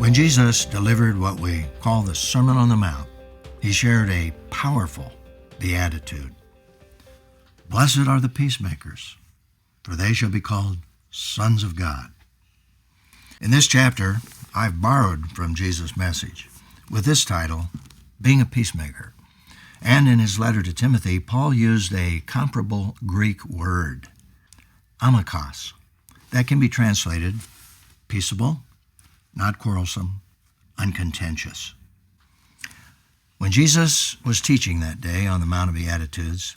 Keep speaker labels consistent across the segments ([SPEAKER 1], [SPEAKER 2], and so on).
[SPEAKER 1] When Jesus delivered what we call the Sermon on the Mount, he shared a powerful beatitude. Blessed are the peacemakers, for they shall be called sons of God. In this chapter, I've borrowed from Jesus' message with this title, Being a Peacemaker. And in his letter to Timothy, Paul used a comparable Greek word, amikos, that can be translated peaceable, not quarrelsome, uncontentious. When Jesus was teaching that day on the Mount of Beatitudes,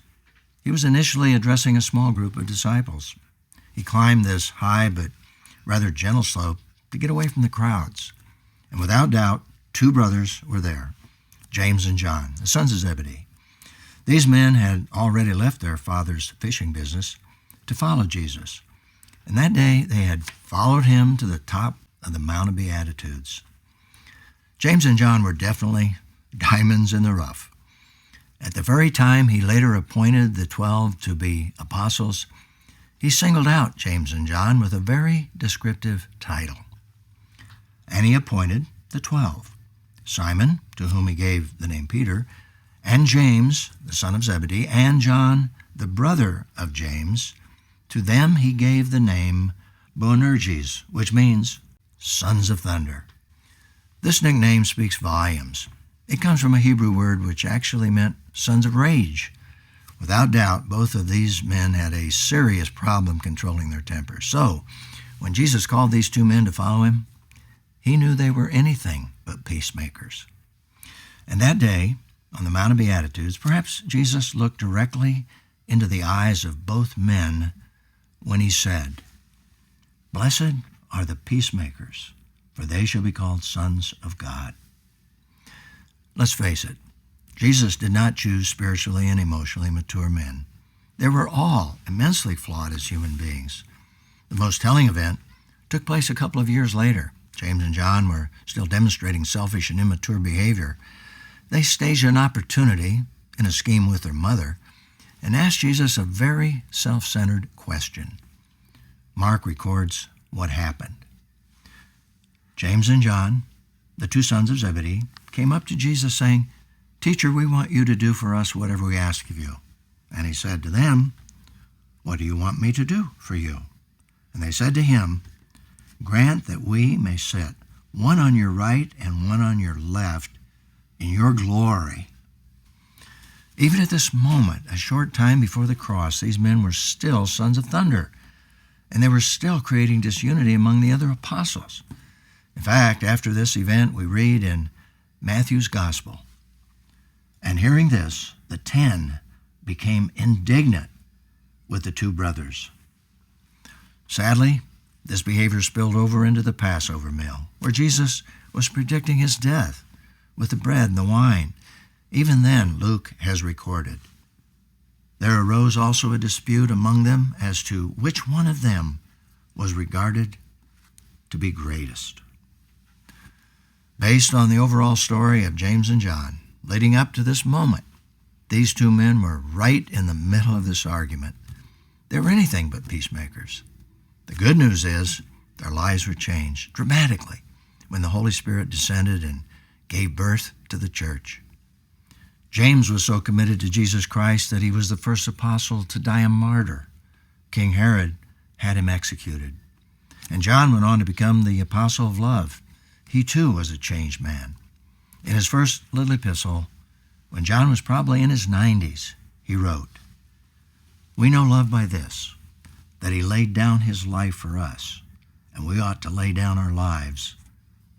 [SPEAKER 1] he was initially addressing a small group of disciples. He climbed this high but rather gentle slope to get away from the crowds. And without doubt, two brothers were there, James and John, the sons of Zebedee. These men had already left their father's fishing business to follow Jesus. And that day they had followed him to the top of the Mount of Beatitudes. James and John were definitely diamonds in the rough. At the very time he later appointed the 12 to be apostles, he singled out James and John with a very descriptive title. And he appointed the 12, Simon, to whom he gave the name Peter, and James, the son of Zebedee, and John, the brother of James. To them he gave the name Boanerges, which means sons of thunder. This nickname speaks volumes. It comes from a Hebrew word which actually meant sons of rage. Without doubt, both of these men had a serious problem controlling their tempers. So, when Jesus called these two men to follow him, he knew they were anything but peacemakers. And that day, on the Mount of Beatitudes, perhaps Jesus looked directly into the eyes of both men when he said, "Blessed are the peacemakers, for they shall be called sons of God." Let's face it, Jesus did not choose spiritually and emotionally mature men. They were all immensely flawed as human beings. The most telling event took place a couple of years later. James and John were still demonstrating selfish and immature behavior. They staged an opportunity in a scheme with their mother and asked Jesus a very self-centered question. Mark records what happened. James and John, the two sons of Zebedee, came up to Jesus saying, "Teacher, we want you to do for us whatever we ask of you." And he said to them, "What do you want me to do for you?" And they said to him, "Grant that we may sit, one on your right and one on your left, in your glory." Even at this moment, a short time before the cross, these men were still sons of thunder, and they were still creating disunity among the other apostles. In fact, after this event, we read in Matthew's Gospel, "And hearing this, the 10 became indignant with the two brothers." Sadly, this behavior spilled over into the Passover meal, where Jesus was predicting his death with the bread and the wine. Even then, Luke has recorded, there arose also a dispute among them as to which one of them was regarded to be greatest. Based on the overall story of James and John, leading up to this moment, these two men were right in the middle of this argument. They were anything but peacemakers. The good news is their lives were changed dramatically when the Holy Spirit descended and gave birth to the church. James was so committed to Jesus Christ that he was the first apostle to die a martyr. King Herod had him executed. And John went on to become the apostle of love. He too was a changed man. In his first little epistle, when John was probably in his 90s, he wrote, "We know love by this, that he laid down his life for us, and we ought to lay down our lives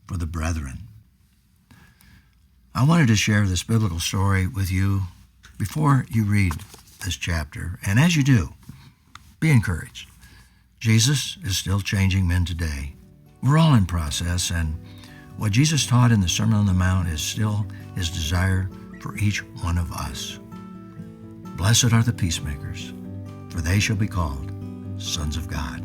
[SPEAKER 1] for the brethren." I wanted to share this biblical story with you before you read this chapter. And as you do, be encouraged. Jesus is still changing men today. We're all in process, and what Jesus taught in the Sermon on the Mount is still his desire for each one of us. Blessed are the peacemakers, for they shall be called sons of God.